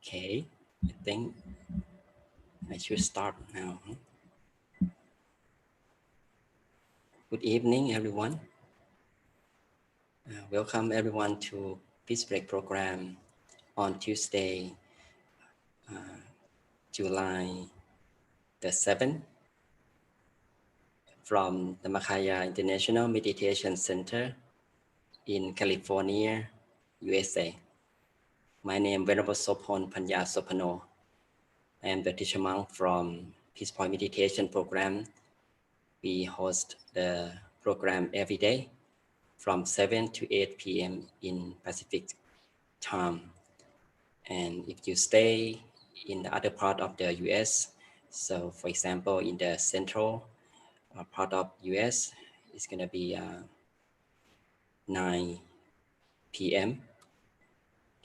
Okay, I think I should start now. Good evening, everyone. Welcome everyone to Peace Break program on Tuesday, July the 7th from the Makaya International Meditation Center in California, USA. My name is Venerable Sophon Panyasopanoe. I am the teacher monk from Peace Point Meditation program. We host the program every day from 7 to 8 p.m. in Pacific time. And if you stay in the other part of the US, so for example, in the central part of US, it's going to be 9 p.m.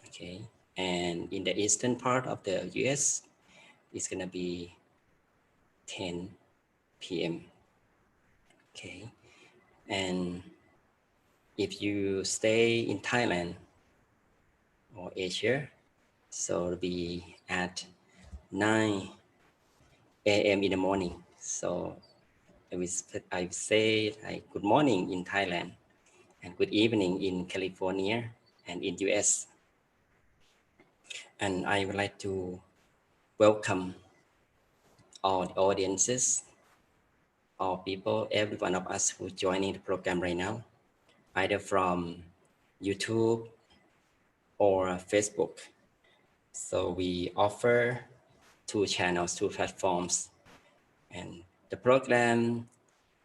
Okay. And in the eastern part of the US, it's going to be 10 p.m. Okay. And if you stay in Thailand or Asia, so it'll be at 9 a.m. in the morning. So I say like good morning in Thailand and good evening in California and in US. And I would like to welcome all the audiences, all people, every one of us who joining the program right now, either from YouTube or Facebook. So we offer two channels, two platforms, and the program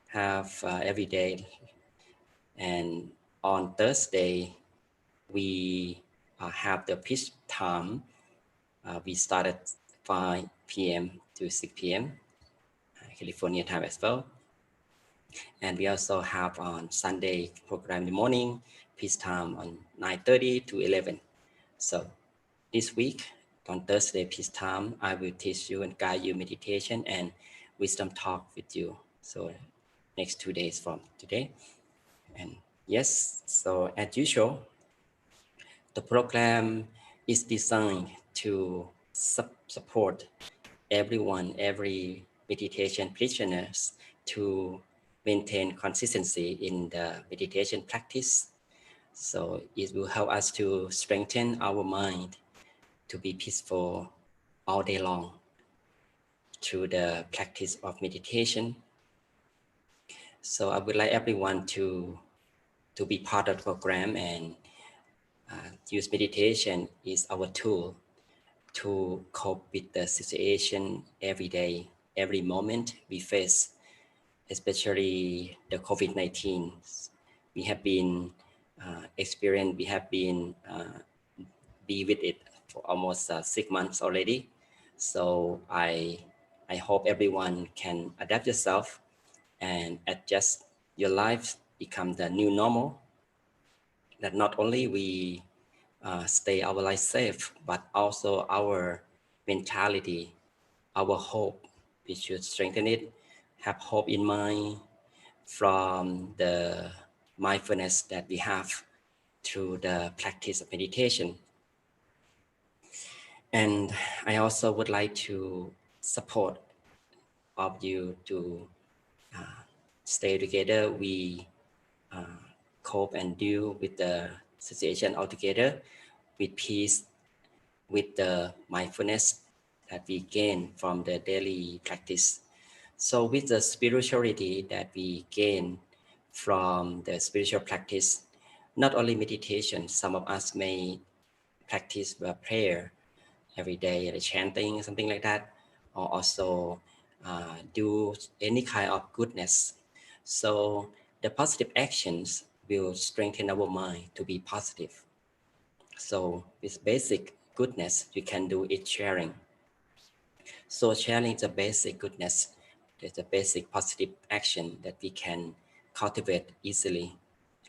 have every day. And on Thursday, we have the peace time. We start at 5 p.m. to 6 p.m. California time as well. And we also have on Sunday program in the morning, peace time on 9:30 to 11. So this week on Thursday peace time, I will teach you and guide you meditation and wisdom talk with you. So next 2 days from today. And yes, so as usual, the program is designed to support everyone, every meditation practitioners to maintain consistency in the meditation practice. So it will help us to strengthen our mind to be peaceful all day long through the practice of meditation. So I would like everyone to be part of the program and use meditation is our tool to cope with the situation every day, every moment we face, especially the COVID-19. We have been experienced, we have been be with it for almost 6 months already. So I hope everyone can adapt yourself and adjust your life, become the new normal, that not only we stay our life safe, but also our mentality, our hope. We should strengthen it, have hope in mind from the mindfulness that we have through the practice of meditation. And I also would like to support of you to stay together. We cope and deal with the situation altogether with peace, with the mindfulness that we gain from the daily practice. So with the spirituality that we gain from the spiritual practice, not only meditation, some of us may practice prayer every day, like chanting, something like that, or also do any kind of goodness. So the positive actions will strengthen our mind to be positive. So with basic goodness, you can do it sharing. So sharing is a basic goodness. There's a basic positive action that we can cultivate easily.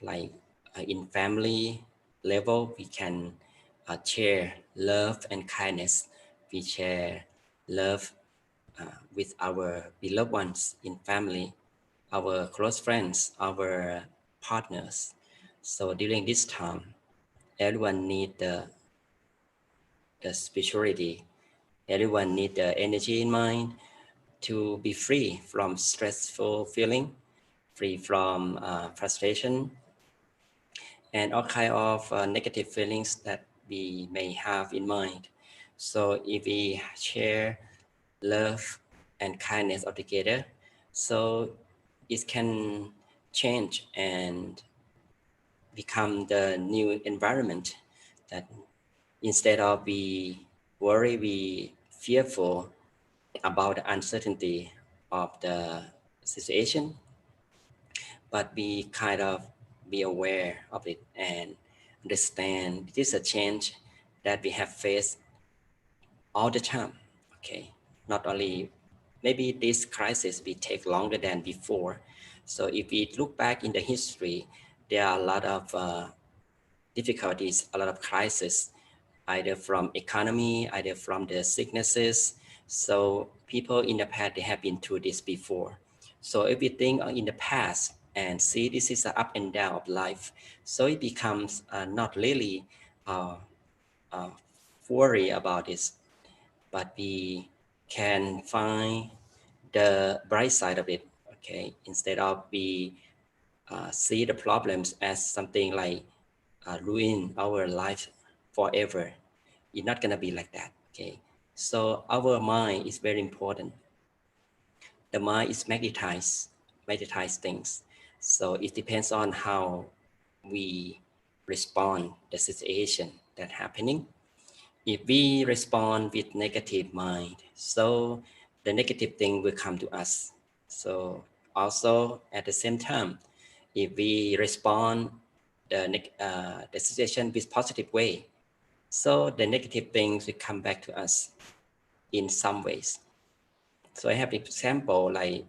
Like in family level, we can share love and kindness. We share love with our beloved ones in family, our close friends, our partners. So during this time, everyone need the the spirituality. Everyone need the energy in mind to be free from stressful feeling, free from frustration, and all kind of negative feelings that we may have in mind. So if we share love and kindness all together, so it can change and become the new environment that instead of be worry, be fearful about the uncertainty of the situation, but be kind of be aware of it and understand it is a change that we have faced all the time. Okay, not only maybe this crisis will take longer than before. So if we look back in the history, there are a lot of difficulties, a lot of crises, either from economy, either from the sicknesses. So people in the past, they have been through this before. So if we think in the past and see this is an up and down of life, so it becomes not really uh, uh, worry about this, but we can find the bright side of it. Okay, instead of we see the problems as something like ruin our life forever. It's not gonna be like that. Okay, so our mind is very important. The mind is magnetize things. So it depends on how we respond the situation that happening. If we respond with negative mind, so the negative thing will come to us. So also at the same time, if we respond the situation with positive way, so the negative things will come back to us in some ways. So I have an example like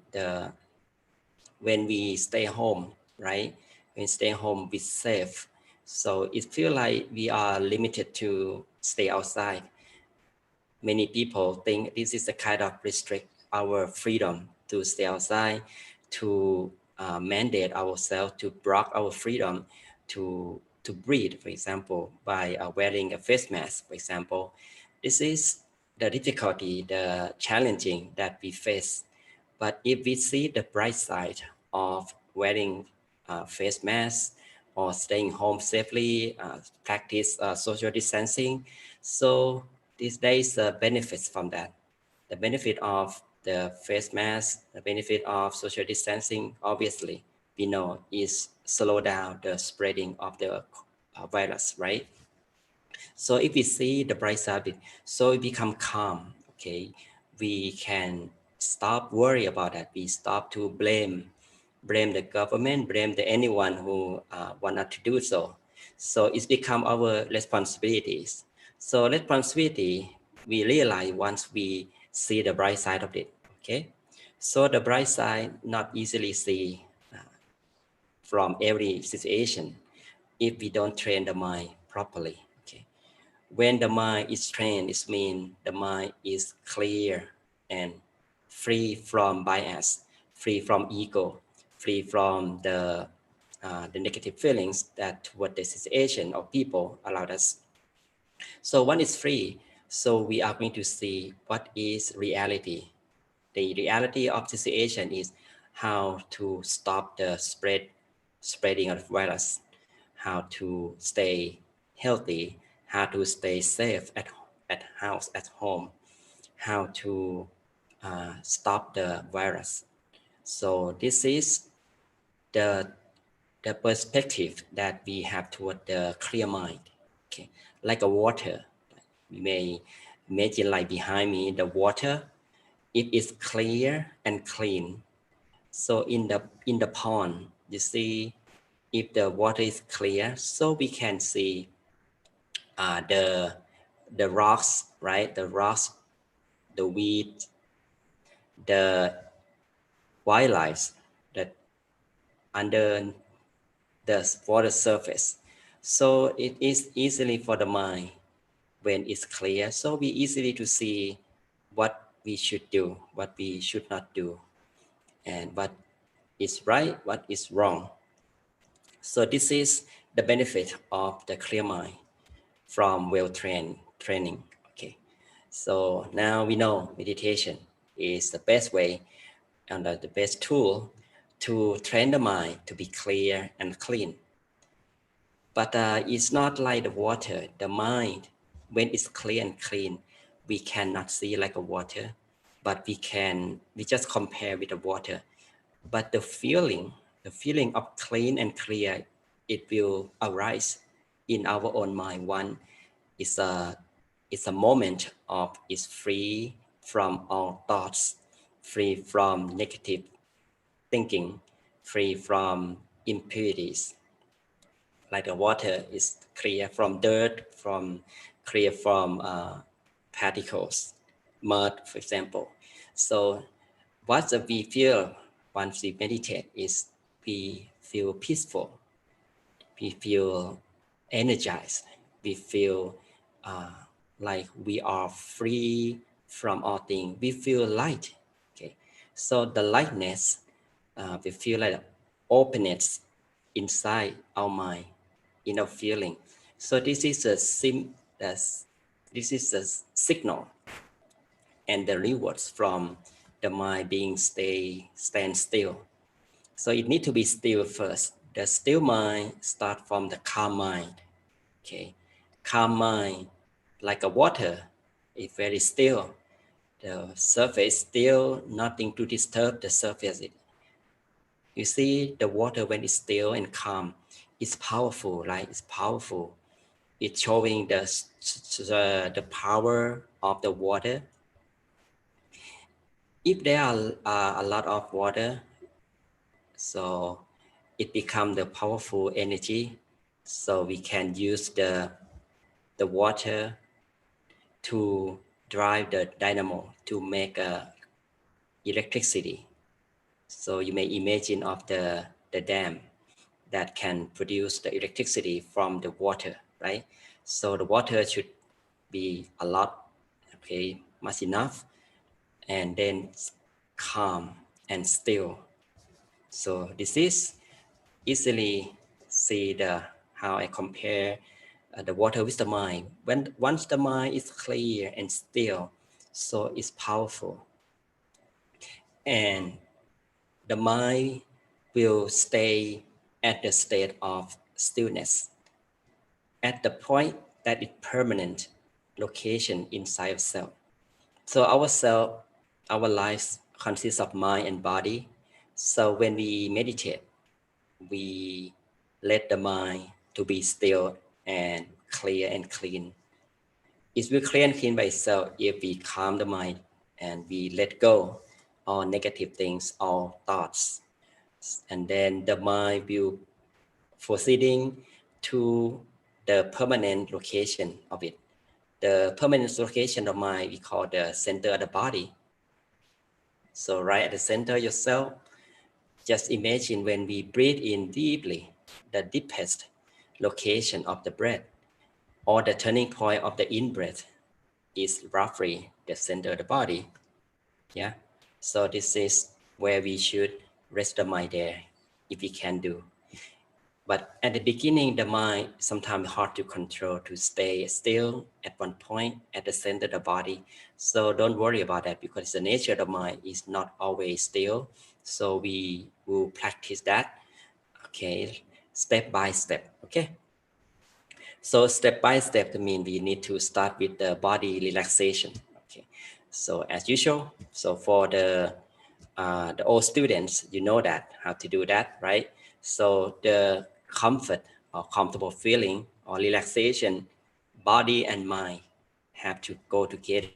when we stay home, right? When stay home, we safe. So it feel like we are limited to stay outside. Many people think this is a kind of restrict our freedom to stay outside, to mandate ourselves, to block our freedom to breathe, for example, by wearing a face mask, for example. This is the difficulty, the challenging that we face. But if we see the bright side of wearing face masks or staying home safely, practice social distancing, so these days benefits from that. The benefit of the face mask, the benefit of social distancing, obviously, we know is slow down the spreading of the virus, right? So if we see the bright side, so we become calm, okay? We can stop worry about that. We stop to blame the government, blame the anyone who want not to do so. So it's become our responsibilities. So responsibility, we realize once we see the bright side of it, okay? So the bright side not easily see from every situation if we don't train the mind properly, okay? When the mind is trained, it means the mind is clear and free from bias, free from ego, free from the negative feelings that toward the situation or people allowed us. So when it's free, so we are going to see what is reality. The reality of the situation is how to stop the spreading of virus, how to stay healthy, how to stay safe at house, at home, how to stop the virus. So this is the the perspective that we have toward the clear mind. Okay, like a water. You may imagine like behind me the water. It is clear and clean. So in the pond, you see, if the water is clear, so we can see uh, the the rocks, right? The rocks, the weed, the wildlife that under the water surface. So it is easily for the mind when it's clear. So we easily to see what we should do, what we should not do, and what is right, what is wrong. So this is the benefit of the clear mind from well trained training. So now we know meditation is the best way and the best tool to train the mind to be clear and clean. But it's not like the water. The mind, when it's clear and clean, we cannot see like a water, but we just compare with the water. But the feeling of clean and clear, it will arise in our own mind. One is it's a moment of is free from all thoughts, free from negative thinking, free from impurities. Like the water is clear from dirt, from clear from particles, mud, for example. So what we feel once we meditate is we feel peaceful, we feel energized, we feel uh, like we are free from all things. We feel light. Okay, so the lightness, we feel like openness inside our mind, in our feeling. So this is this is a signal and the rewards from the mind being stand still. So it need to be still first. The still mind start from the calm mind. Okay, calm mind, like a water, is very still. The surface still, nothing to disturb the surface. You see, the water when it's still and calm, it's powerful, right? It's powerful. It's showing the power of the water. If there are a lot of water, so it becomes the powerful energy. So we can use the water to drive the dynamo to make electricity. So you may imagine of the dam that can produce the electricity from the water, right? So the water should be a lot, okay, much enough, and then calm and still. So this is easily see how I compare the water with the mind. When once the mind is clear and still, so it's powerful, and the mind will stay at the state of stillness at the point that it permanent location inside of self. So our self, our lives consists of mind and body. So when we meditate, we let the mind to be still and clear and clean. It will clear and clean by itself if we calm the mind and we let go all negative things, all thoughts. And then the mind will proceeding to the permanent location of it. The permanent location of mind we call the center of the body. So right at the center of yourself, just imagine when we breathe in deeply, the deepest location of the breath or the turning point of the in-breath is roughly the center of the body. Yeah. So this is where we should rest the mind there if we can do. But at the beginning, the mind sometimes hard to control, to stay still at one point at the center of the body. So don't worry about that because the nature of the mind is not always still. So we will practice that, okay, step by step, okay? So step by step means we need to start with the body relaxation, okay? So as usual, so for the old students, you know that, how to do that, right? So the comfort or comfortable feeling or relaxation, body and mind have to go together.